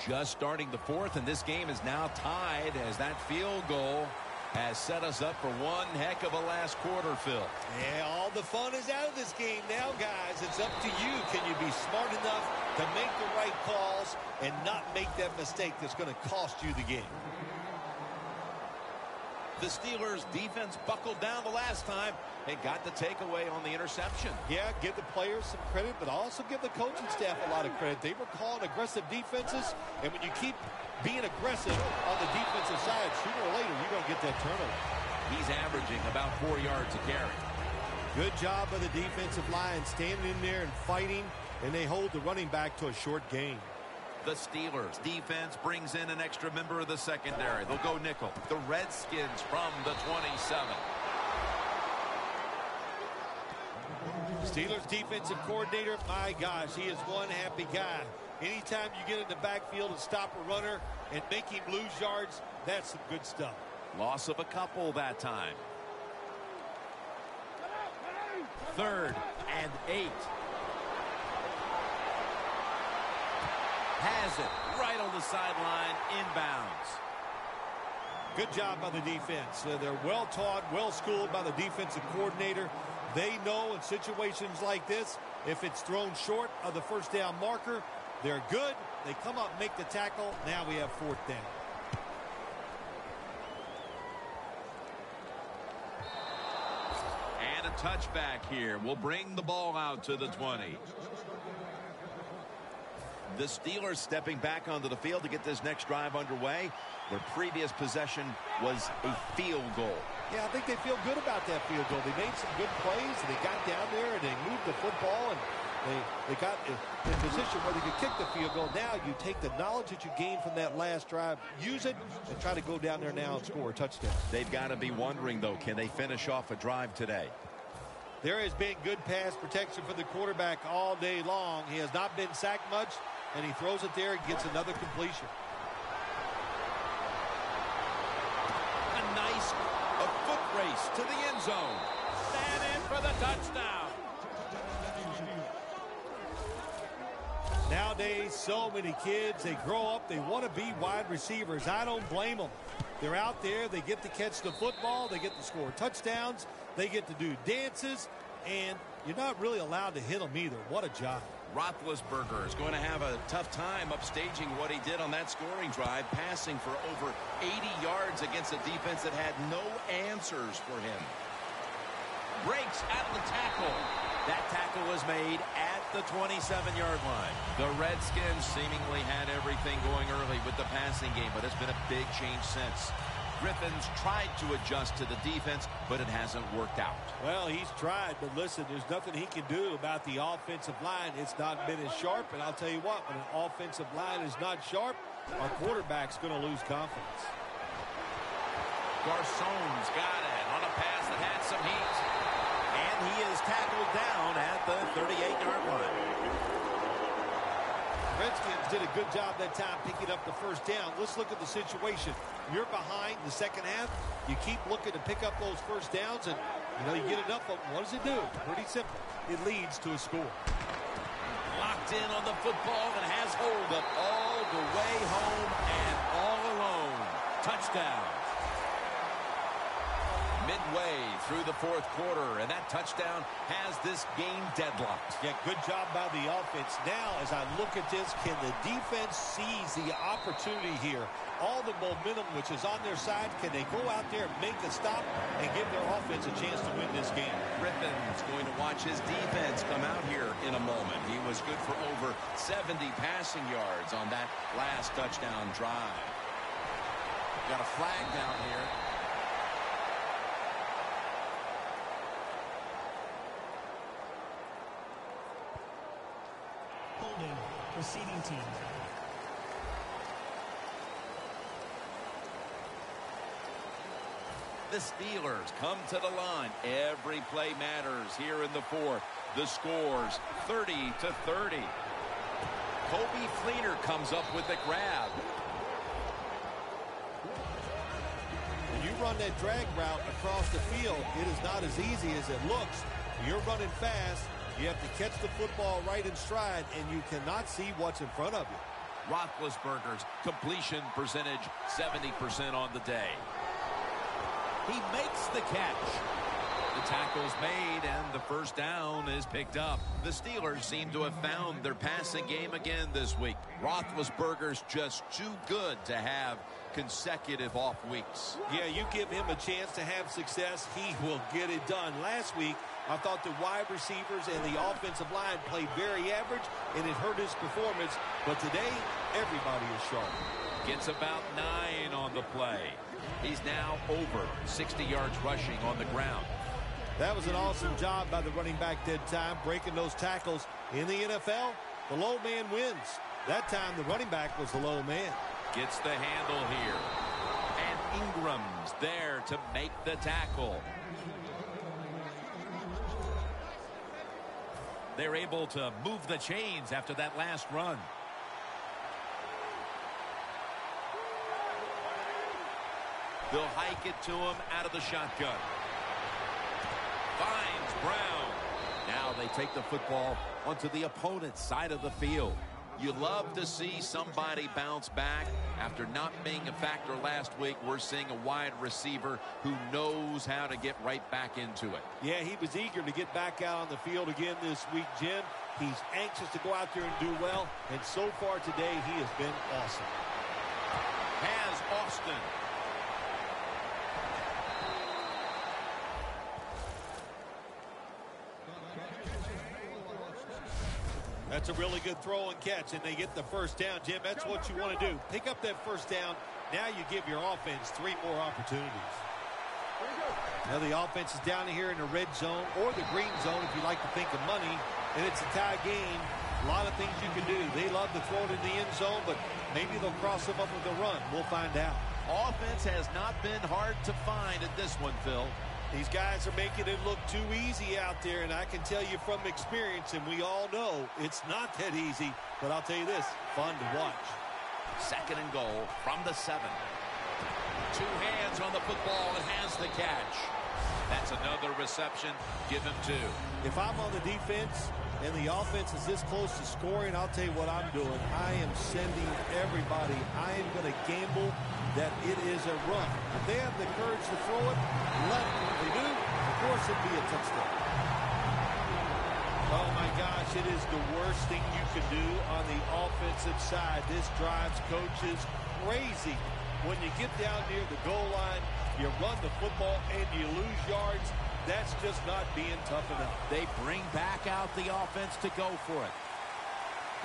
Just starting the 4th, and this game is now tied as that field goal has set us up for one heck of a last quarter, Phil. Yeah, all the fun is out of this game now, guys. It's up to you. Can you be smart enough to make the right calls and not make that mistake that's going to cost you the game? The Steelers defense buckled down the last time and got the takeaway on the interception. Yeah, give the players some credit, but also give the coaching staff a lot of credit. They were calling aggressive defenses, and when you keep being aggressive on the defensive side, sooner or later, you're going to get that turnover. He's averaging about 4 yards a carry. Good job by the defensive line, standing in there and fighting, and they hold the running back to a short gain. The Steelers defense brings in an extra member of the secondary. They'll go nickel. The Redskins from the 27. Steelers defensive coordinator, my gosh, he is one happy guy. Anytime you get in the backfield and stop a runner and make him lose yards, that's some good stuff. Loss of a couple that time. 3rd and 8. Has it right on the sideline, inbounds. Good job by the defense. They're well taught, well schooled by the defensive coordinator. They know in situations like this, if it's thrown short of the first down marker, they're good. They come up, make the tackle. Now we have fourth down. And a touchback here will bring the ball out to the 20. The Steelers stepping back onto the field to get this next drive underway. Their previous possession was a field goal. Yeah, I think they feel good about that field goal. They made some good plays. They got down there and they moved the football, and they got in position where they could kick the field goal. Now you take the knowledge that you gained from that last drive, use it, and try to go down there now and score a touchdown. They've got to be wondering, though, can they finish off a drive today? There has been good pass protection for the quarterback all day long. He has not been sacked much, and he throws it there and gets another completion. A foot race to the end zone. Stand in for the touchdown. Nowadays, so many kids, they grow up, they want to be wide receivers. I don't blame them. They're out there, they get to catch the football, they get to score touchdowns, they get to do dances, and you're not really allowed to hit them either. What a job. Roethlisberger is going to have a tough time upstaging what he did on that scoring drive, passing for over 80 yards against a defense that had no answers for him. Breaks out of the tackle. That tackle was made at the 27-yard line. The Redskins seemingly had everything going early with the passing game, but it's been a big change since. Griffin's tried to adjust to the defense, but it hasn't worked out. Well, he's tried, but listen, there's nothing he can do about the offensive line. It's not been as sharp, and I'll tell you what, when an offensive line is not sharp, our quarterback's going to lose confidence. Garcon's got it on a pass that had some heat. And he is tackled down at the 38-yard line. Redskins did a good job that time picking up the first down. Let's look at the situation. You're behind the second half. You keep looking to pick up those first downs, and you get enough of them. What does it do? Pretty simple. It leads to a score. Locked in on the football and has hold up all the way home and all alone. Touchdown. Midway through the fourth quarter, and that touchdown has this game deadlocked. Yeah, good job by the offense. Now, as I look at this, can the defense seize the opportunity here? All the momentum which is on their side, can they go out there and make a stop and give their offense a chance to win this game? Griffin's going to watch his defense come out here in a moment. He was good for over 70 passing yards on that last touchdown drive. Got a flag down here. Holding, receiving team. The Steelers come to the line. Every play matters here in the fourth. The score's 30-30. Kobe Fleener comes up with the grab. When you run that drag route across the field, it is not as easy as it looks. You're running fast. You have to catch the football right in stride, and you cannot see what's in front of you. Roethlisberger's completion percentage 70% on the day. He makes the catch. The tackle's made, and the first down is picked up. The Steelers seem to have found their passing game again this week. Roethlisberger's just too good to have consecutive off weeks. Yeah, you give him a chance to have success, he will get it done. Last week, I thought the wide receivers and the offensive line played very average, and it hurt his performance. But today, everybody is sharp. Gets about 9 on the play. He's now over 60 yards rushing on the ground. That was an awesome job by the running back that time, breaking those tackles. In the NFL, the low man wins. That time, the running back was the low man. Gets the handle here. And Ingram's there to make the tackle. They're able to move the chains after that last run. They'll hike it to him out of the shotgun. Finds Brown. Now they take the football onto the opponent's side of the field. You love to see somebody bounce back. After not being a factor last week, we're seeing a wide receiver who knows how to get right back into it. Yeah, he was eager to get back out on the field again this week, Jim. He's anxious to go out there and do well, and so far today he has been awesome. Has Austin. That's a really good throw and catch, and they get the first down, Jim. That's what you want to do. Pick up that first down. Now you give your offense 3 more opportunities. Now the offense is down here in the red zone or the green zone if you like to think of money, and it's a tie game. A lot of things you can do. They love to throw it in the end zone, but maybe they'll cross them up with a run. We'll find out. Offense has not been hard to find at this one, Phil. These guys are making it look too easy out there, and I can tell you from experience, and we all know it's not that easy, but I'll tell you this, fun to watch. 2nd and goal from the 7. 2 hands on the football and has the catch. That's another reception. Give him 2. If I'm on the defense and the offense is this close to scoring, I'll tell you what I'm doing. I am sending everybody. I am going to gamble that it is a run. If they have the courage to throw it, let them. If they do, of course it'd be a touchdown. Oh my gosh, it is the worst thing you can do on the offensive side. This drives coaches crazy. When you get down near the goal line, you run the football and you lose yards. That's just not being tough enough. They bring back out the offense to go for it.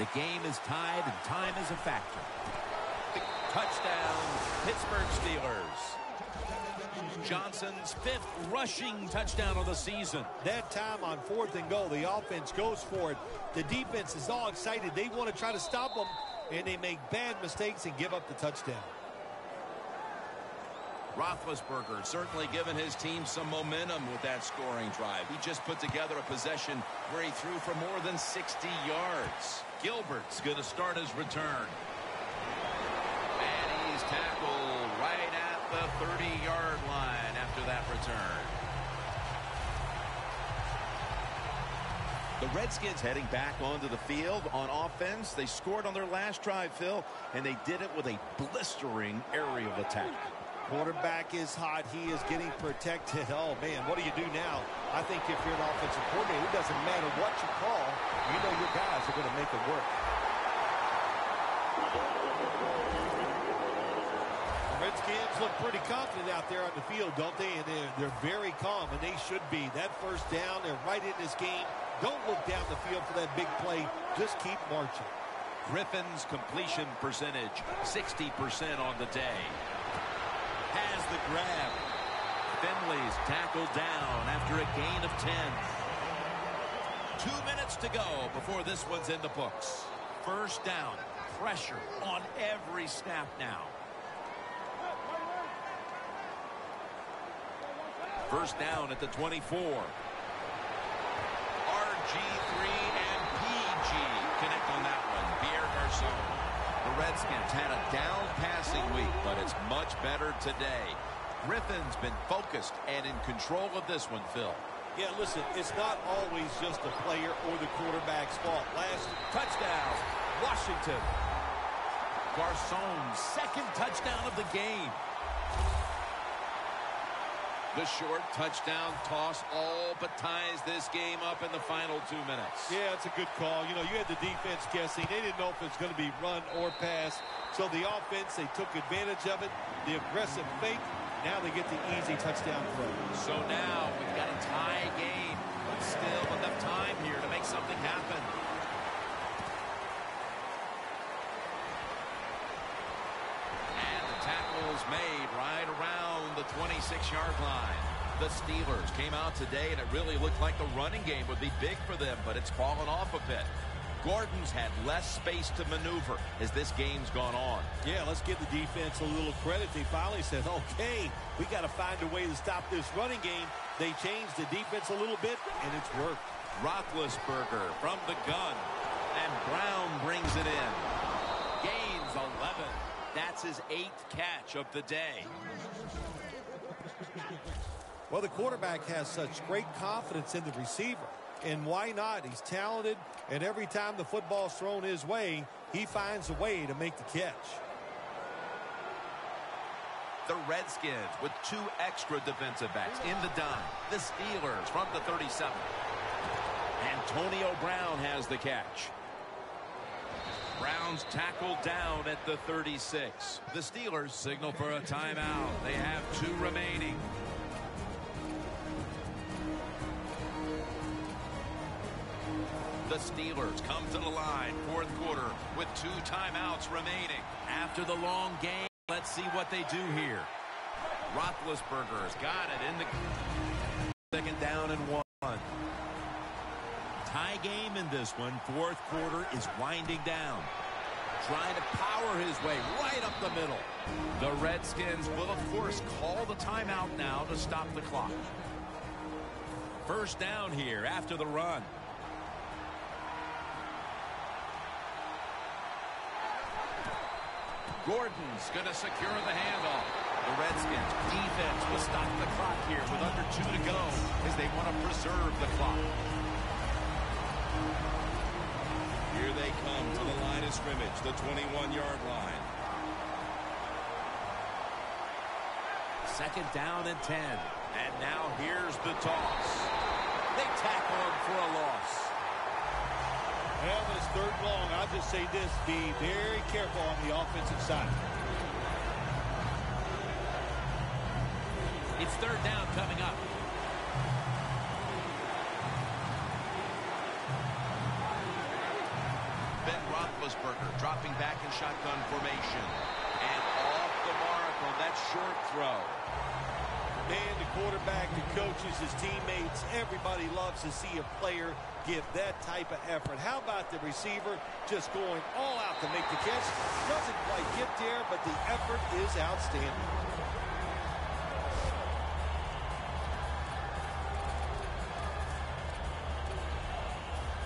The game is tied and time is a factor. Touchdown, Pittsburgh Steelers. Johnson's 5th rushing touchdown of the season. That time on 4th and goal, the offense goes for it. The defense is all excited. They want to try to stop them, and they make bad mistakes and give up the touchdown. Roethlisberger certainly given his team some momentum with that scoring drive. He just put together a possession where he threw for more than 60 yards. Gilbert's going to start his return. And he's tackled right at the 30-yard line after that return. The Redskins heading back onto the field on offense. They scored on their last drive, Phil, and they did it with a blistering aerial attack. Quarterback is hot. He is getting protected. Oh, man, what do you do now? I think if you're an offensive coordinator, it doesn't matter what you call. You know your guys are going to make it work. The Redskins look pretty confident out there on the field, don't they? And they're very calm, and they should be. That first down, they're right in this game. Don't look down the field for that big play. Just keep marching. Griffin's completion percentage, 60% on the day. Has the grab. Finley's tackled down after a gain of 10. 2 minutes to go before this one's in the books. First down. Pressure on every snap now. First down at the 24. RG3 and PG connect on that one. Pierre Garçon. The Redskins had a down passing week, but it's much better today. Griffin's been focused and in control of this one, Phil. Yeah, listen, it's not always just the player or the quarterback's fault. Last touchdown, Washington. Garçon's 2nd touchdown of the game. The short touchdown toss all but ties this game up in the final 2 minutes. Yeah, it's a good call. You know, you had the defense guessing. They didn't know if it's going to be run or pass. So the offense, they took advantage of it. The aggressive fake. Now they get the easy touchdown throw. So now we've got a tie game, but still enough time here to make something happen. And the tackle is made right around the 26-yard line. The Steelers came out today, and it really looked like the running game would be big for them, but it's fallen off a bit. Gordon's had less space to maneuver as this game's gone on. Yeah, let's give the defense a little credit. They finally said, okay, we got to find a way to stop this running game. They changed the defense a little bit, and it's worked. Roethlisberger from the gun, and Brown brings it in. Gains 11. That's his 8th catch of the day. Well, the quarterback has such great confidence in the receiver. and why not? He's talented, and every time the football's thrown his way, he finds a way to make the catch. The Redskins with 2 extra defensive backs in the dime. The Steelers from the 37. Antonio Brown has the catch. Brown's tackled down at the 36. The Steelers signal for a timeout. They have 2 remaining. The Steelers come to the line, 4th quarter, with 2 timeouts remaining. After the long game, let's see what they do here. Roethlisberger's got it in the 2nd down and 1. Tie game in this one. 4th quarter is winding down. Trying to power his way right up the middle. The Redskins will, of course, call the timeout now to stop the clock. 1st down here after the run. Gordon's going to secure the handoff. The Redskins defense will stop the clock here with under 2 to go as they want to preserve the clock. Here they come to the line of scrimmage, the 21-yard line. 2nd down and 10. And now here's the toss. They tackle him for a loss. Well, this 3rd and long, I'll just say this, be very careful on the offensive side. It's 3rd down coming up. Ben Roethlisberger dropping back in shotgun formation. And off the mark on that short throw. Man, the quarterback, the coaches, his teammates, everybody loves to see a player give that type of effort. How about the receiver just going all out to make the catch? Doesn't quite get there, but the effort is outstanding.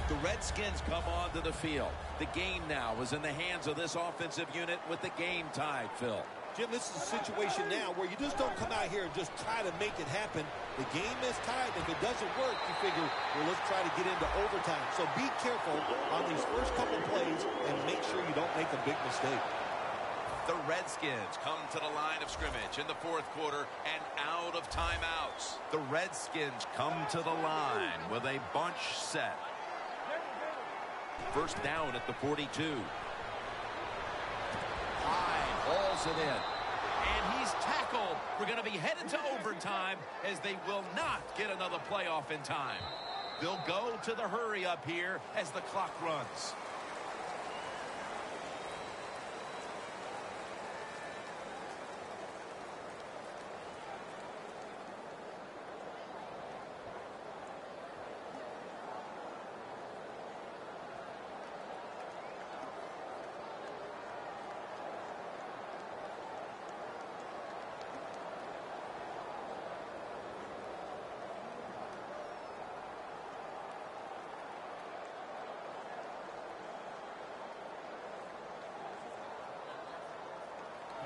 The Redskins come onto the field. The game now is in the hands of this offensive unit with the game tied, Phil. Jim, this is a situation now where you just don't come out here and just try to make it happen. The game is tied. If it doesn't work, you figure, well, let's try to get into overtime. So be careful on these first couple plays and make sure you don't make a big mistake. The Redskins come to the line of scrimmage in the 4th quarter and out of timeouts. The Redskins come to the line with a bunch set. 1st down at the 42. High hauls it in. And he's tackled. We're going to be headed to overtime as they will not get another playoff in time. They'll go to the hurry up here as the clock runs.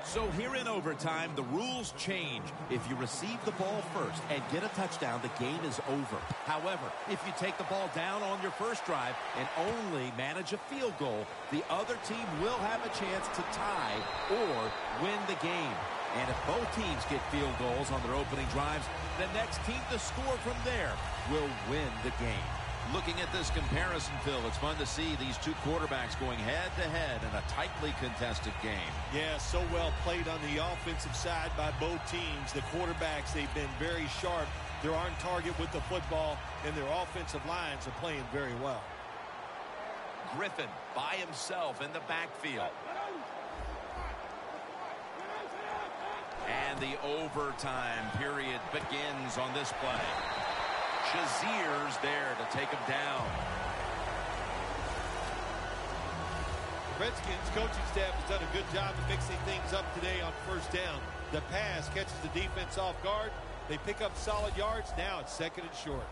So here in overtime, the rules change. If you receive the ball first and get a touchdown, the game is over. However, if you take the ball down on your first drive and only manage a field goal, the other team will have a chance to tie or win the game. And if both teams get field goals on their opening drives, the next team to score from there will win the game. Looking at this comparison, Phil, it's fun to see these 2 quarterbacks going head-to-head in a tightly contested game. Yeah, so well played on the offensive side by both teams. The quarterbacks, they've been very sharp. They're on target with the football, and their offensive lines are playing very well. Griffin by himself in the backfield. And the overtime period begins on this play. Shazier's there to take him down. The Redskins coaching staff has done a good job of mixing things up today on 1st down. The pass catches the defense off guard. They pick up solid yards. Now it's 2nd and short.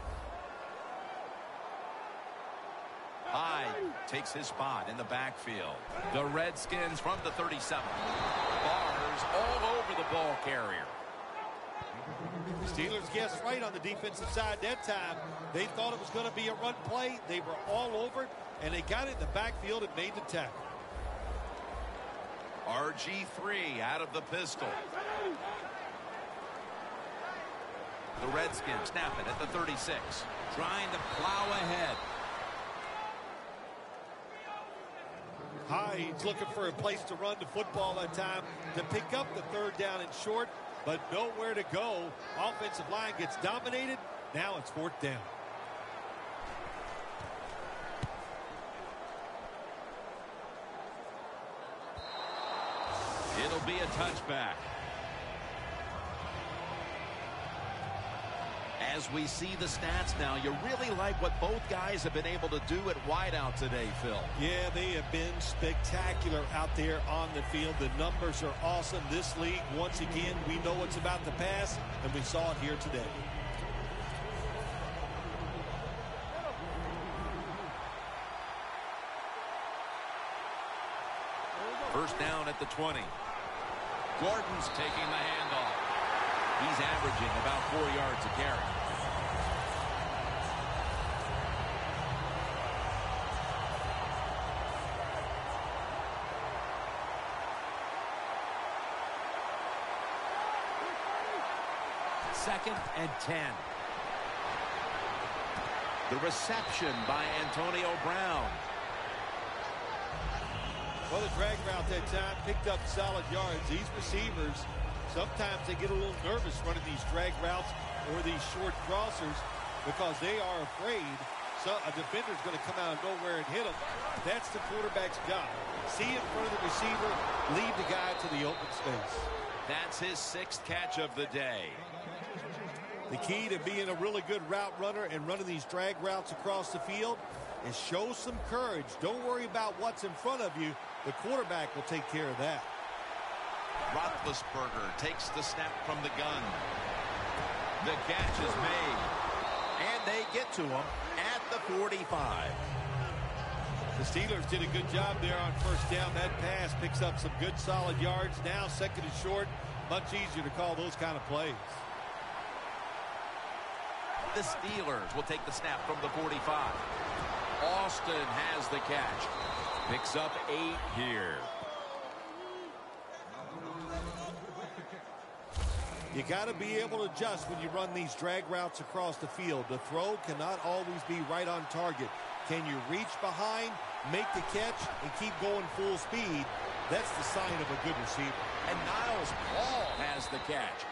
Hyde takes his spot in the backfield. The Redskins from the 37. Bars all over the ball carrier. Steelers guessed right on the defensive side that time. They thought it was going to be a run play. They were all over it, and they got it in the backfield and made the tackle. RG3 out of the pistol. The Redskins snap it at the 36. Trying to plow ahead. He's looking for a place to run the football that time to pick up the third down and short, but nowhere to go. Offensive line gets dominated. Now it's fourth down. It'll be a touchback. As we see the stats now, you really like what both guys have been able to do at wideout today, Phil. Yeah, they have been spectacular out there on the field. The numbers are awesome. This league, once again, we know it's about the pass, and we saw it here today. First down at the 20. Gordon's taking the handoff. He's averaging about 4 yards a carry. Second and 10. The reception by Antonio Brown. Well, the drag route that time picked up solid yards. These receivers, sometimes they get a little nervous running these drag routes or these short crossers because they are afraid a defender's going to come out of nowhere and hit them. That's the quarterback's job. See in front of the receiver, lead the guy to the open space. That's his 6th catch of the day. The key to being a really good route runner and running these drag routes across the field is show some courage. Don't worry about what's in front of you. The quarterback will take care of that. Roethlisberger takes the snap from the gun. The catch is made. And they get to him at the 45. The Steelers did a good job there on first down. That pass picks up some good solid yards. Now second and short. Much easier to call those kind of plays. The Steelers will take the snap from the 45. Austin has the catch. Picks up 8 here. You got to be able to adjust when you run these drag routes across the field. The throw cannot always be right on target. Can you reach behind, make the catch, and keep going full speed? That's the sign of a good receiver. And Niles Paul has the catch.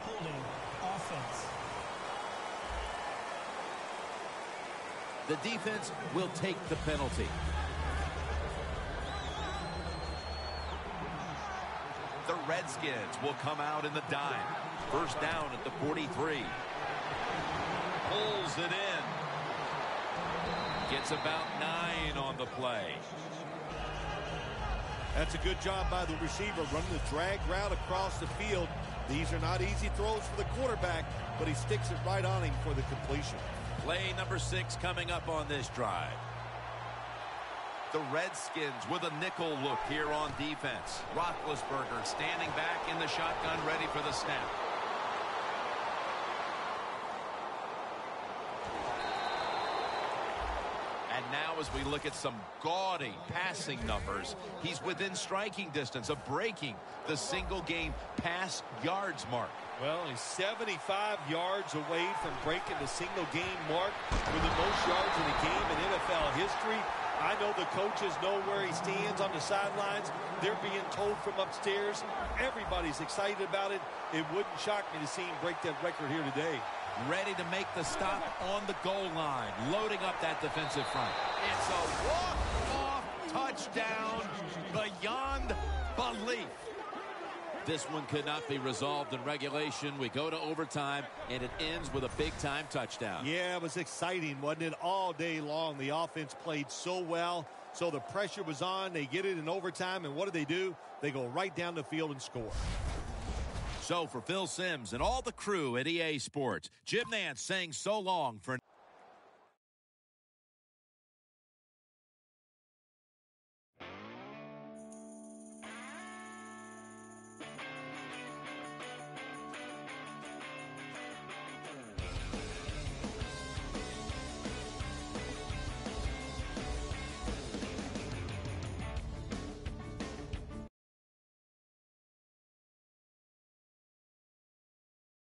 Holding offense. The defense will take the penalty. The Redskins will come out in the dime. First down at the 43. Pulls it in. Gets about 9 on the play. That's a good job by the receiver running the drag route across the field. These are not easy throws for the quarterback, but he sticks it right on him for the completion. Play number 6 coming up on this drive. The Redskins with a nickel look here on defense. Roethlisberger standing back in the shotgun, ready for the snap. And now as we look at some gaudy passing numbers, he's within striking distance of breaking the single game pass yards mark. Well, he's 75 yards away from breaking the single game mark with the most yards in a game in NFL history. I know the coaches know where he stands on the sidelines. They're being told from upstairs. Everybody's excited about it. It wouldn't shock me to see him break that record here today. Ready to make the stop on the goal line, loading up that defensive front. It's a walk-off touchdown beyond belief. This one could not be resolved in regulation. We go to overtime, and it ends with a big-time touchdown. Yeah, it was exciting, wasn't it? All day long, the offense played so well, so the pressure was on. They get it in overtime, and what do? They go right down the field and score. So for Phil Simms and all the crew at EA Sports, Jim Nantz saying so long for